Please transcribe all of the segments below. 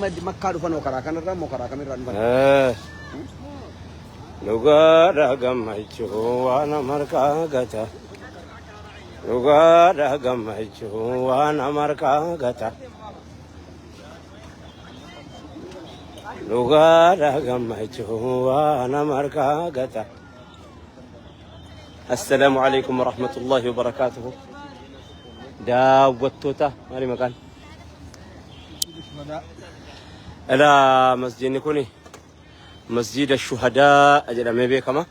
مكة فنو كراكن الرم وكراكن الرم لغة رقمتشو وانا مركاغتا لغة رقمتشو وانا مركاغتا لغة رقمتشو وانا مركاغتا السلام عليكم ورحمة الله وبركاته داوتوتا مالي مكان إلى مسجد نكوني مسجد الشهداء أجل أمي كما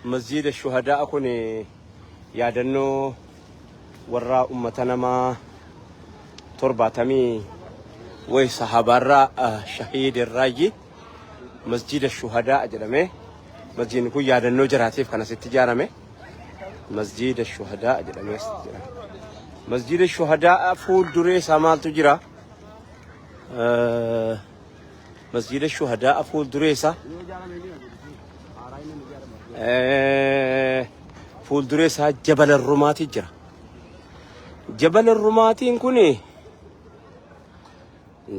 مسجد الشهداء أكوني يادنو وراء أمتنا ما تربة تمي وصحابة الراء شهيد الراجي مسجد الشهداء أجل أمي مسجد نكون يادنو جراتيف كان ستجارة مي مسجد الشهداء أجل أمي مسجد الشهداء فول دريس عمال تجرا مسجد الشهداء فول دريسة فول دريسة جبل الرماتي جرا جبل الرماتي كوني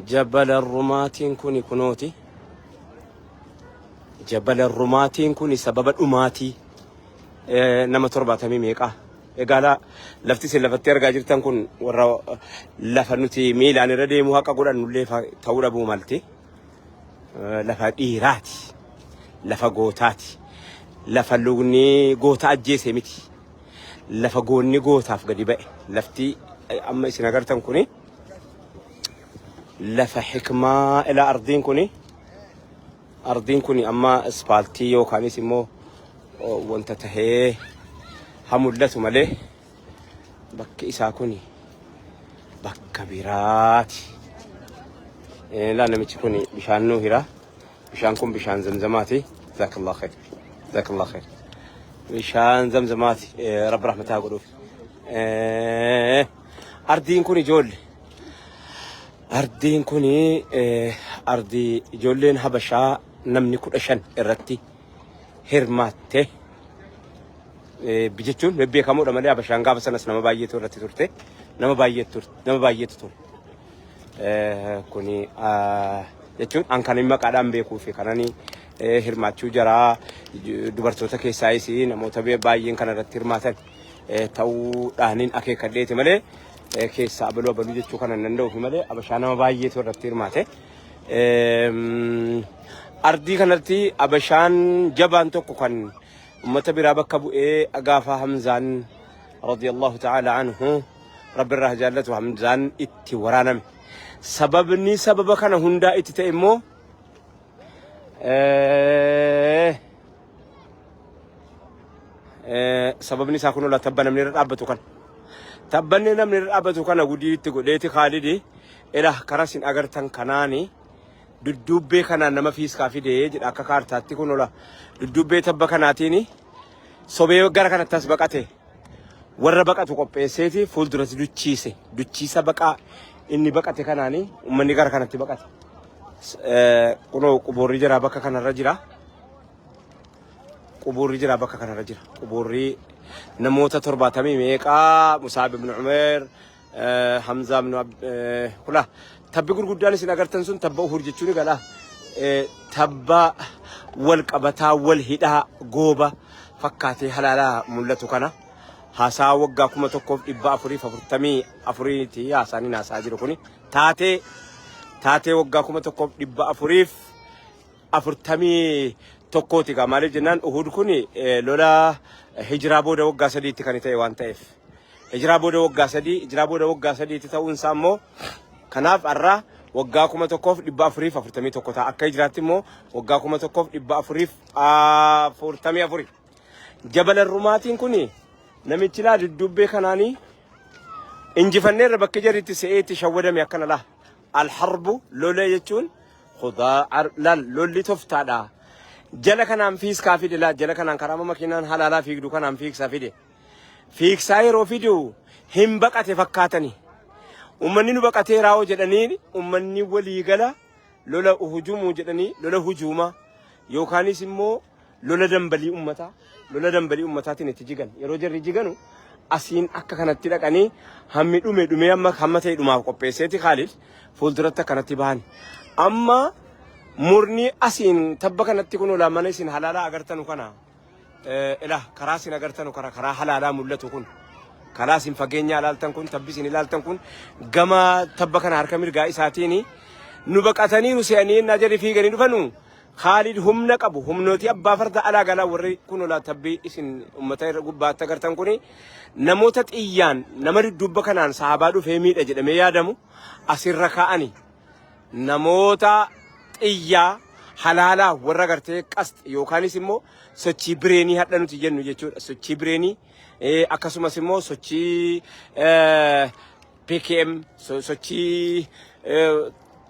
جبل الرماتي كوني كنوتي جبل الرماتي كوني سبب الأماتي نما تربة تميميكا قال لفتي سلفتي أرجع جرتان كون ورا لفنوتي ميلان ردي مهاك قران نلفا تورا بو مالتي لفا إيراتي لفا غوتاتي لفا لغني غوتا جيسي ميتي لفا غوني غوتا فقدي بقى لفتي أما إسنا قرتان كوني لفا حكمة إلى أرضين كوني أما اسفالتي يو كاني سمو وانت تهيه همولته ماله بك إساكوني بك براتي لا نمشيكوني بشان نوهرة بشانكم بشان زمزماتي ذاك الله خير ذاك الله خير بشان زمزماتي رب رحمته قلوب أردين كوني جول أردين كوني أردي جولين هبشا نمني كل أشان الرتي هرماته بيجتون ببي كمو رمالي أبشان قابل سنة نما بايته رتي تورته نما بايته تور كوني جتون أنكاني ما كلام بيكو في كناني هرماتشو جرا دبرتوتا كيسايسي نمو تبي بايين كنا رتي هرماتن تاو دهنين أكيد كديت ماله كيسا بلو بلو جتشو كنا نندو في ماله أبشان نما بايته رتي هرماته أردي كنرتي أبشان جبان توكو كان أمة برابك أبو أقافة همزان رضي الله تعالى عنه رب الرهجالة همزان إتي ورانم سببني سبب كان هندا إتي تأمو سببني ساكونو لا تبنا من الرابطو كان تبنا من الرابطو كان ودي تقوليتي خالدي إله كراسين أجرتن كناني دودوبي كنا نما فيس كافي دي جد أكاكار تاتي كنولا دودوبي تبا كناتيني صبي وغير كنا تسبقته ورا بقته كوبيسيتي فول درس دوتشيسا بقى إني بقته كناني ومني غير كنا تبقته كنو كبوري جرا بقى كنا رجلا كبوري جرا بقى كنا رجلا كبوري نموت تربة تميم ميكا مصعب بن عمر حمزة بن كله تبي يقول قدامي سنأجر تنسون تبى أخرج تشوني قاله تبى والقبتا والهيدا غوبا فكاتي حلالا ملتو كنا هاسا وقا كم تكوف إبا أفري ففرتمي أفري تي آساني ناساجر كوني تاتي وقا كم تكوف إبا أفري أفرتمي تكوتي كمالي جنان أهود كوني لولا هجرابو ده وقا سدي تكاني تي وان تايف هجرابو ده وقا سدي تتاون سامو كناف أرى وقا كم تكوف إبا أفري ففرتمي تكوتا أكاي جراتي مو وقا كم تكوف إبا أفري ففرتمي أفري جبل الرماتين كوني نمتلا الدوبي كناني إنجي فنير بكجري تسعيتي شوّدا ميكنا له الحرب لولا يجون خدا لا لولي تفتادا جل كنام فيس كافي لا جل كنام كرام مكينان حلالا فيك دو كنام فيك سافيدي فيك سايرو فيديو هم بقى تفكاتني ومني نبقى تيراو جدني ومني ولي جلا لولا هجوم جدني لولا هجوما يوكاني سمو لولا دمبلي أمتا تنتجيجن يروجر رجيجنو asiin akka kanatti dhaqanii hammi dhume amma hamma ta'e dhumaaf qopheesseeti Khalid fuulduratti akkanatti bahan. Amma murni asiin tabba kanatti kun olaamana isin halaalaa agartanu kana karaa isin agartanu karaa halaalaa mul'atu kun karaa isin fageenya ilaaltan kun tabbi isin ilaaltan kun gama tabba kana harka mirgaa isaatiin nu baqatanii nu se'anii najari fiiganii dhufanu. Khalid humna qabu humnooti abbaa farda alaa galaa warri kun ola tabbi isin ummata irra gubbaatti agartan kuni namoota xiyyaan nama dudduubba kanaan sahabaa dhufee miidha jedhamee yaadamu asirra kaa'ani namoota xiyyaa halaalaa warra gartee qast yookaanis immoo sochii bireenii hadha nuti jennu jechuudha. Sochii bireenii akkasumas immoo sochii PKM sochii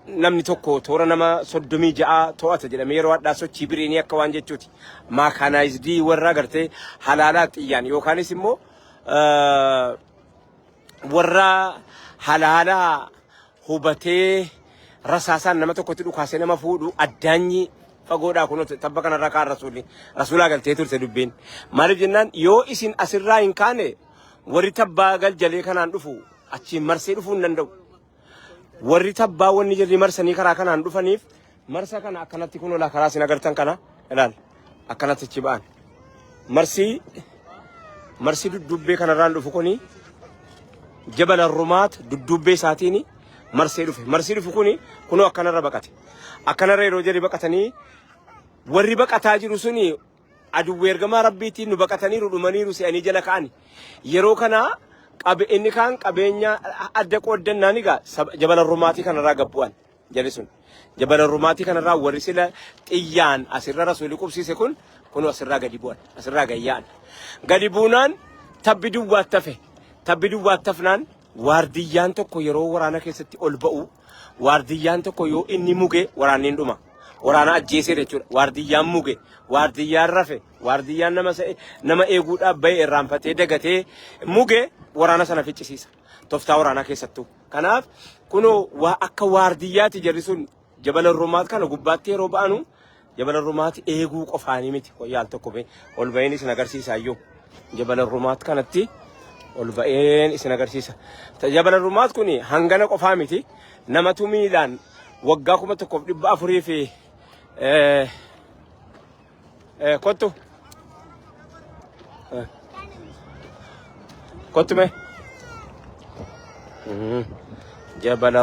namni tokko toora nama 36 to'ata jedhamee yeroo addaa sochii bireenii akka waan jechuuti. Maakanaayizidii warra gartee halaalaa xiyyaan yookaanis immoo warra halaalaa hubatee rasaasaan nama tokkotti dhukaasee nama fuudhu addaanyi fagoodhaa kun tabba kanarraa kaan rasuulaa galtee turte dubbeen. Maaliif jennaan yoo isin asirraa hin kaane warri tabbaa galjalee kanaan dhufu achiin marsee dhufuu hin danda'u. Warri tabbaa wanni jirri marsanii karaa kanaan dhufaniif marsa kana akkanatti kun olaa karaa isin agartan kana ilaal akkanatti achi ba'an. Marsii duddubbee kanarraan dhufu kuni Jabal Rumaat duddubbee isaatiin marsee dhufe. Marsii dhufu kuni kunoo akkanarra baqate. Akkanarra yeroo jedhi baqatanii warri baqataa jiru suni aduwwee ergamaa rabbiitiin nu baqataniiru dhumaniiru se'anii jala ka'ani. Yeroo kana inni kaan qabeenya adda qooddannaan egaa Jabal Rumaatii kanarraa gabbu'an jedhe sun. Jabal Rumaatii kanarraa warri sila xiyyaan asirra rasuuli qubsiise kun kunoo asirraa gadi bu'an asirraa gayyaan. Gadi buunaan tabbi duwwaatti hafe. Tabbi duwwaatti hafnaan waardiyyaan tokko yeroo waraana keessatti ol ba'u waardiyyaan tokko yoo inni muge waraanni hin dhuma. Waraana ajjeesee jechuudha. Waardiyyaan muge, waardiyyaan rafe, waardiyyaan nama eeguudhaaf bahe irraanfatee dagatee muge waraana sana ficcisiisa. Tooftaa waraanaa keessattuu. Kanaaf kunoo akka waardiyyaati jarri sun Jabal Rumaat kana gubbaatti yeroo ba'anu Jabal Rumaat eeguu qofaanii miti. Hoyyaan tokko ol ba'een isin agarsiisa iyyuu. Jabal Rumaat kanatti ol ba'een isin agarsiisa. Jabal Rumaat kuni hangana qofaa miti. Namatu miilaan waggaa 1400 fi kottu me Jabal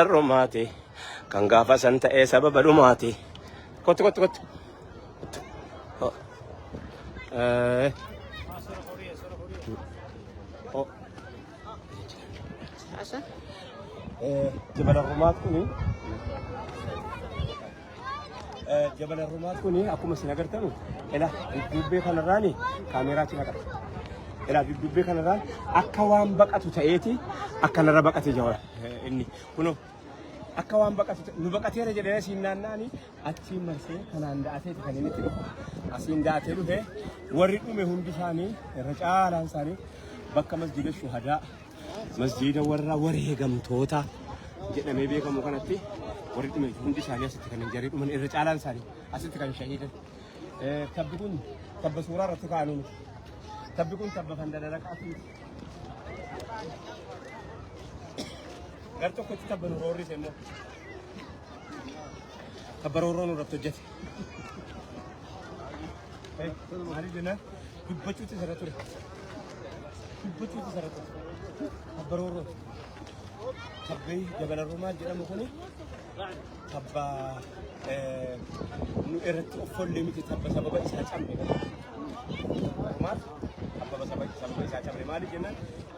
Rumaati kan gaafa san ta'ee sababa dhumaati. Kottu Jabal Rumaat kuni akkuma isin agartanu duddubbee kanarraani kaameraatiin agarra. Duddubbee kanarraan akka waan baqatu ta'eeti akkanarra baqate jawara inni kunoo akka waan baqatu nu baqateera jedhee asiin naannaani achiin marsee kanaan da'ateeti kan inni itti dhufu. Asiin da'atee dhufe warri dhume hundi isaanii irra caalaan isaanii bakka masjida shuhadaa masjida warra wareegamtoota jedhamee beekamu kanatti warri dhume hundi isaanii asitti kan jarri dhuman irra caalaan isaanii asitti kan shahiidan. Tabbi kun tabba suuraa irratti kaa'anii miti. Tabbi kun tabba kan dadalaqaati. Gar tokkotti tabba nu roorrise immoo tabba roorroon irratti hojjete. Maaliif jennaan dubbachuutti isarra ture. Tabba roorroon. Tabbi Jabal Rumaat jedhamu kuni tabba nu irratti offollee miti tabba sababa isaa cabne. Rumaat tabba sababa isaa cabne maaliif jennaan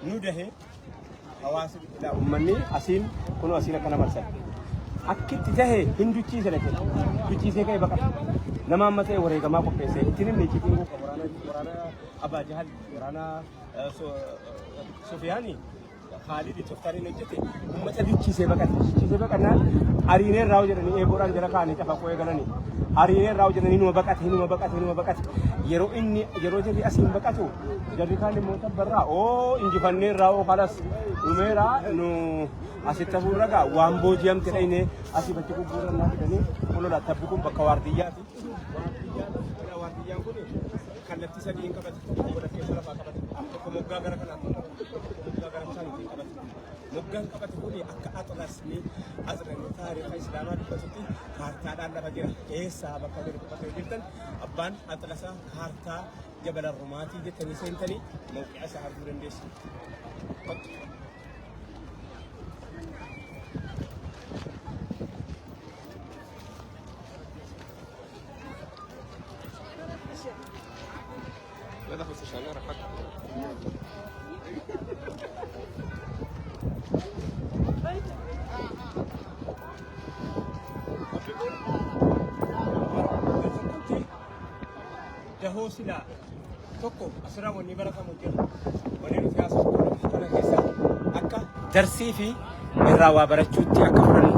nu dahee hawaasa uummanni asiin kunoo asiin akkana marsan. Akkitti tahee hin duchiise jechuudha. Duchiisee ka'ee baqata. Nama amma ta'e wareegamaa qopheessee ittiin inni icciitiin waraana Abaa Jahal waraana Sofiyaanii Khalid Toftariin hojjete uummata duchiisee baqate. Duchiisee baqannaan ariinee irraa jedhanii eeboodhaan jala kaa'anii cafaqoo eegalanii. Ariinee irraa jedhanii numa baqate. Yeroo jedhi asiin baqatu jarri kaan immoo tabbarraa injifannee irraa kalas dhumeeraa nu asitti hafuurragaa waan booji'amte dhayne asii bakki gurgurannaa fidanii kunuudha tabbi kun bakka waardiyyaati. Waardiyyaan kun kallattii sadiin qabate tokko godha keessa lafaa qabate tokko moggaa gara kanaa moggaa gara isaaniitiin qabate moggaan qabate kuni akka atlasni asirratti taariikha islaamaa dubbatutti kaartaadhaan lafa jira eessaa bakka gadi qubatee jirtan abbaan atlasaa kaartaa jabala rumaatii jettanii seentanii mawqi'a isaa arguu dandeessu. هذا هو الشارع حق جهو سلا توكو أسرع وني بركة مجرد وني في أسرع كنا كيسا أكا درسي في الروا برشوتي أكا فرن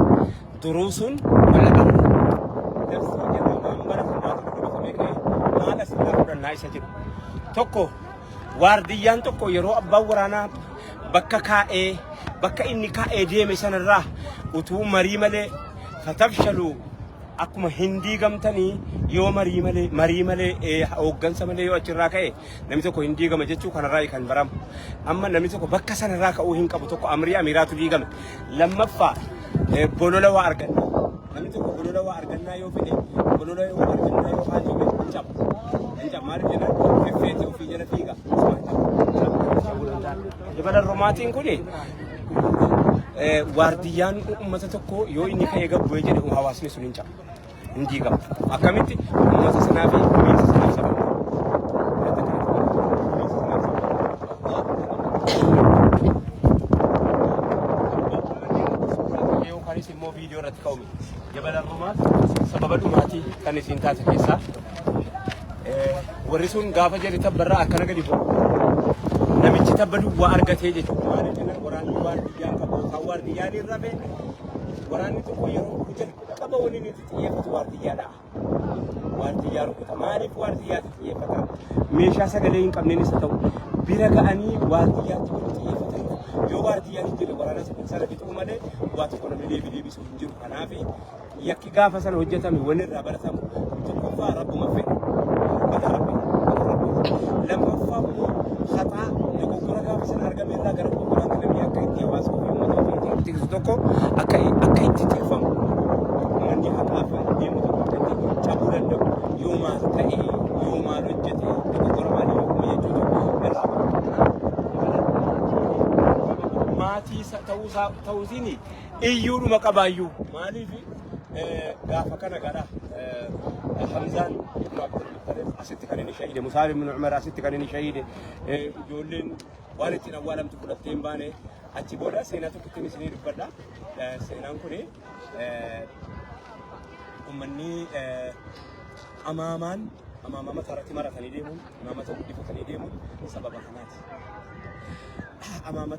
دروسون ولا أمر درسي الروا بركة ما تقول بسميك ما لا سلا فرن نايس أجر توكو وارديان توكو يرو أبا ورانا بكا كائي بكا إني كائي دي مثلا الراه وتو مريمة فتفشلوا أكما هندي قمتني يوم مريمة أوغان سمالي يو أجرا كائي نمي توكو هندي قم جتشو كان رأي كان برام أما نمي توكو بكا سنة راك أو هنكا بتوكو أميراتو دي قم لما فا بولولا وارغن نمي توكو بولولا وارغن يو فيني بولولا وارغن يو حاجي بي انجاب ماري جنا فيتي وفي جنا فيغا جبل الروماتين كوني وارديان أمتا توكو يو إني كايغا بويجي دي حواسني سنينجا هندي قم أكاميتي أمتا سنافي ميسا سناف سبب يو كاني سيمو فيديو رتكومي جبل الرومات سبب الأماتي كاني سنتات كيسا ورسون غافا جري تبرا أكنا قدي بو نميجي تبدو وارغتي جي مالي جنا وراني وارديان كبو وارديان الربي وراني تكو يرو كجل كما وني نتيفت وارديان وارديان مالي وارديان تيفت ميشا سغلين قمنني ستو بيرغاني وارديان تيفت يو وارديان جي ورانا سنسر بيتو مالي واتو كون ملي بيدي بيسو جيرو كنافي يكي غافا سن وجتامي وني رابرتام تكو رب مفي لما فهموا خطأ يقول لك بس أرجع من لا قرب ولا تلمي أكيد يواس ويوم ما تيجي تزدوكو أكيد تفهم من يحب أفهم يوم تقول تقول إنه يوم تأي يوم رجتي يقول ما يوم يجوز ما تيس توزيني إيورو ما كبايو ما لي في غافكنا غدا حمزان ابن عبد المطلب أسيت كانني شهيد مصعب بن عمر أسيت كانني شهيد جولين والدين أولم تقول التيمباني أتبودا سيناتو كتني سنير بدا سينان كوني أمني أمامان ترى مرة ثانية ديمون أمامان تودي فتني ديمون سبب خنات أمامان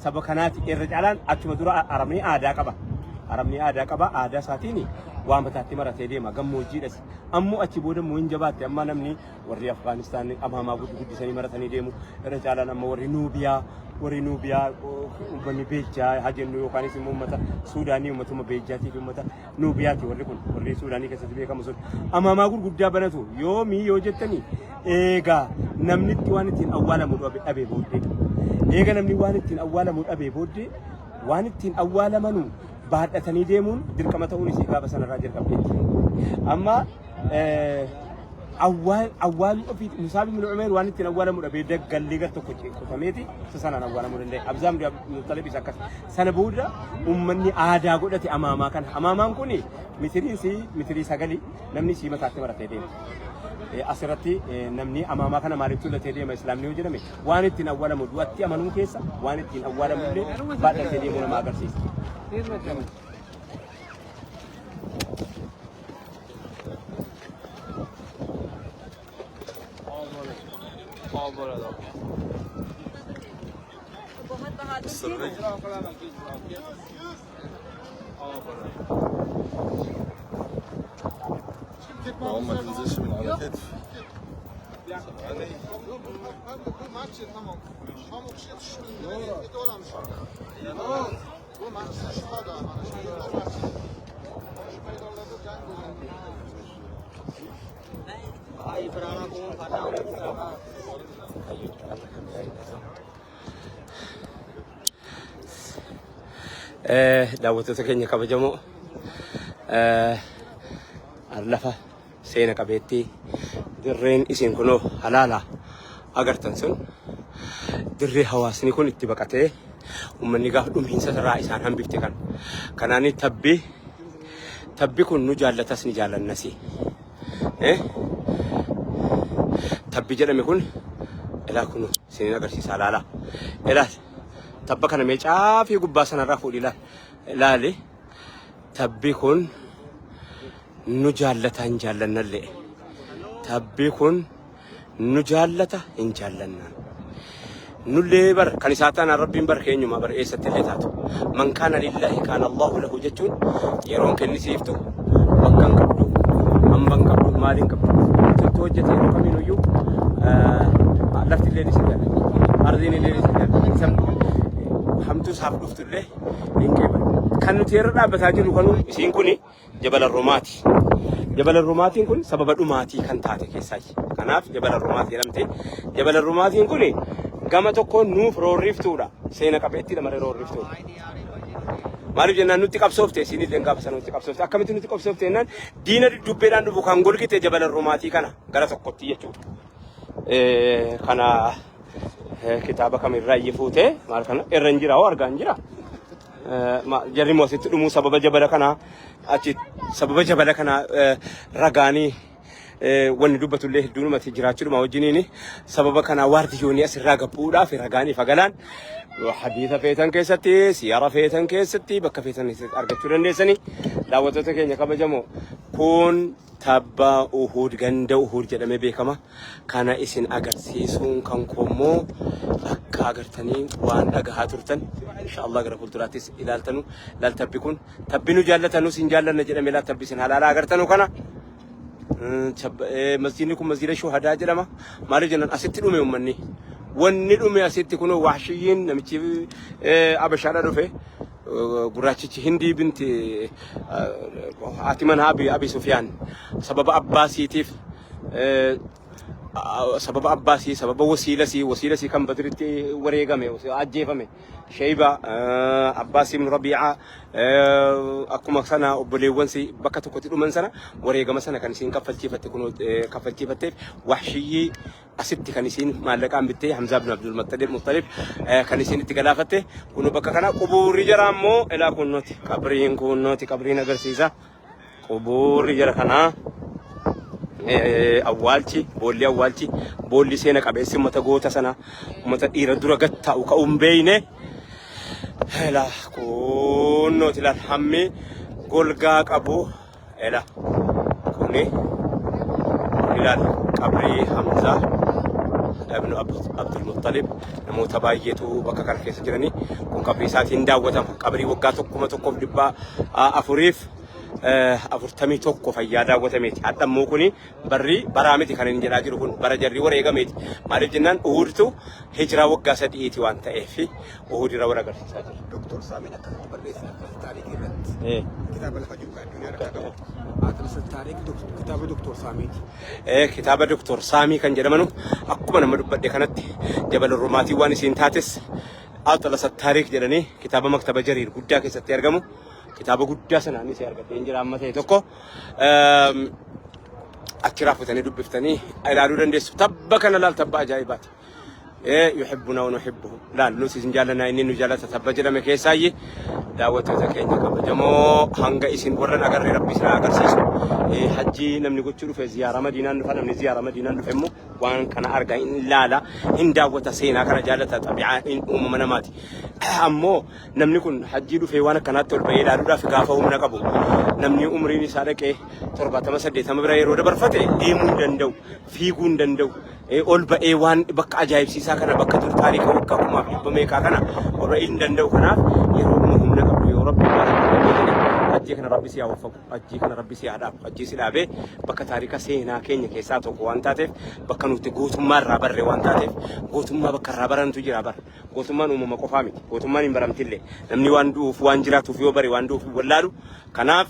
سبب خنات الرجالان أتشو مدورة أرمي عادا كبا أرمي عادا كبا عادا ساتيني وام بتاعتي مرة تيجي ما قام موجودة أمو أتشبوده موين جبات أما نمني وري أفغانستان أما ما بود سني مرة ثانية ديمو رجالنا أما وري نوبيا وبني بيجا هاجن نيو كاني سمو متا سوداني ومتو بيجاتي في متا نوبياتي وري سوداني كسبيه كمسود أما ما بود جدا بناتو يومي يوجتني إيجا نمني توانتين أولا مود أبي بودي إيجا نمني وانتين أولا مود أبي بودي وانتين أولا منو بعد أثني ديمون دركما تقولي سيكا بس أنا راجل كبير أما أول في مصعب بن عمر وانت تناول من أبي دق قال لي قلت كفميتي سنة ناول من اللي أبزام دي طلبي سكت سنة بودا أمني عادا قلت أمامها كان أمامهم كوني مثلي سجلي نمني سي متى مرة تدين أسرتي نمني أمامها كان ماريتو لتدين ما إسلام نيو جرمي وانت تناول من وقتي أمانون كيسا وانت تناول من اللي بعد تدين من ما قرسيس ما تنزلش من على كتف Ay, pero ahora como daawwattoota keenya kabajamoo arlafa seena qabeettii dirreen isin kunoo halaala agartan sun dirree hawaasni kun itti baqatee ummanni gaaf dhumiinsa irraa isaan hambifte kan kanaani tabbi kun nu jaallatas ni jaallannasi tabbi jedhame kun ilaa kun isin agarsiisa halaala ilaa tabba kana meecaa fi gubbaa sanarraa fuudhi ilaali tabbi kun nu jaallata hin jaallannallee tabbi kun nu jaallata hin jaallannan nullee bar kan isaa taana rabbiin bar keenyuma bar eessatti illee taatu man kaana lillahi kaana allahu lahu jechuun yeroon kennisiiftu bakkan qabdu hamban qabdu maaliin qabdu tuttu hojjete yeroo kamiinuyyuu lafti illee ni jaallata ardiin illee ni jaallata hamtu saaf dhuftullee hin qeeban kan nuti irra dhaabbataa jiru kanu isiin kuni jabala rumaati jabala rumaatiin kun sababa dhumaatii kan taate keessaayi kanaaf jabala rumaatii jedhamte jabala rumaatiin kuni gama tokko nuuf roorriftuudha seena qabeettiidha malee roorriftuudha maaliif jennaan nutti qabsoofte isin illee gaafa sana nutti qabsoofte akkamitti nutti qabsoofte jennaan diina dubbeedhaan dhufu kan golgite jabala rumaatii kana gara tokkotti jechuudha kana kitaaba kamirraa iyyifuute maal kana irra hin jira hoo argaa hin jira jarri moositti dhumuu sababa jabala kana achi sababa jabala kana ragaanii wanni dubbatullee hedduunumatti jiraachuudhuma wajjiniini sababa kana waardiyoonii asirraa gabbuudhaaf ragaanii fagalaan hadiisa feetan keessatti siyaara feetan keessatti bakka feetan argachuu dandeessanii daawwattoota keenya kabajamoo kun tabba Uhud ganda Uhud jedhamee beekama kana isin agarsiisuun kan kommoo akka agartanii waan dhagahaa turtan inshallah gara fuulduraattis ilaaltanu tabbi kun tabbi nu jaallatanu sin jaallanna jedhamee laa tabbi isin halaala agartanu kana masjidni kun masjida shuhadaa jedhama maaliif jennaan asitti dhume ummanni wanni dhume asitti kun wahshiyyiin namichi abashaadha dhufe gurraachichi hindii binti atiman abi sufyaan sababa abbaasiitiif sababa abbaasii sababa wasiilasi kan badritti wareegame ajjeefame shayba abbaasii ibn rabi'a akkuma sana obboleewwansi bakka tokkotti dhuman sana wareegama sana kan isin kaffalchiifatteef wahshiyyi asitti kan isin maallaqaan bittee Hamza ibn Abdul Muttalib kan isin itti galaafatte kun bakka kana qubuurri jara ammoo ilaa kunnooti qabriin agarsiisa qubuurri jara kana awwaalchi boolli seena qabeessi ummata goota sana ummata dhiira dura gattaa'u ka'uun beeyne ela kunnooti laal hammi golgaa qabu ela kuni ilaal qabrii Hamza ibn Abdul Muttalib namoota baay'eetu bakka kana keessa jiranii kun qabrii isaatiin daawwatama qabrii waggaa tokkoof dhibbaa afuriif afurtamii tokko fayyaa daawwatameeti haddammoo kuni baraa miti kan inni jedhaa jiru kun bara jarri wareegameeti maaliif jennaan Uhudtu hijiraa waggaa 3 waan ta'eef Uhud irra wara agarsiisaa jira Dr. Saamin akka barreessa taariikii irratti kitaaba lafa jiru kan addunyaa irratti argamu aaxilsa taariikii kitaaba Dr. Saamiiti kitaaba Dr. Saamii kan jedhamanu akkuma nama dubbadhe kanatti jabala rumaatii waan isiin taates aaxilsa taariikii jedhanii kitaaba maktaba Jariir guddaa keessatti argamu kitaaba guddaa sanaan isa argatee jira amma ta'e tokko achi raafatanii dubbiftanii ilaaluu dandeessu tabba kana laal tabba ajaa'ibaati yuhibbuna wa nuhibbuhu laal nuti isin jaallanna inni nu jaallata tabba jedhame keessaayi daawwattoota keenya kabajamoo hanga isin warran agarree rabbi isin agarsiisu hajjii namni gochuu dhufe ziyaara madiinaan dhufa namni ziyaara madiinaan dhufe immoo waan kana argaa hin ilaala hin daawwata seenaa kana jaallata xabi'aa hin uumama namaati ammoo namni kun hajjii dhufe waan akkanaatti ol bahee ilaaluudhaaf gaafa humna qabu namni umriin isaa dhaqee 78 bira yeroo dabarfate deemuu hin danda'u fiiguu hin danda'u ol ba'ee waan bakka ajaa'ibsiisaa kana bakka dur taariika waggaa 1000 kana ol ba'ee hin danda'u kanaaf yeroo humna qabu yoo rabbi hajjii kana rabbi si yaawwafu hajjii kana rabbi si yaadaafu hajjii si dhaabee bakka taariika seenaa keenya keessaa tokko waan taateef bakka nuti gootummaa irraa barre waan taateef gootummaa bakka irraa barantu jira bar gootummaan uumama qofaa miti gootummaan hin baramtillee namni waan du'uuf waan jiraatuuf yoo bare waan du'uuf wallaalu kanaaf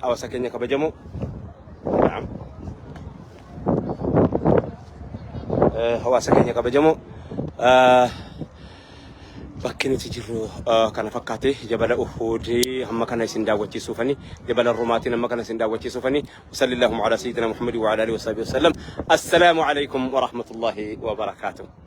hawaasa keenya kabajamoo hawaasa keenya kabajamoo bakki jiru kana fakkaate jabala Uhud amma kana isin daawwachiisuufani jabala Rumaatiin amma kana isin daawwachiisuufani sallallahu ala sayyidina Muhammad wa ala alihi wa sahbihi wasallam assalamu alaykum wa rahmatullahi wa barakatuh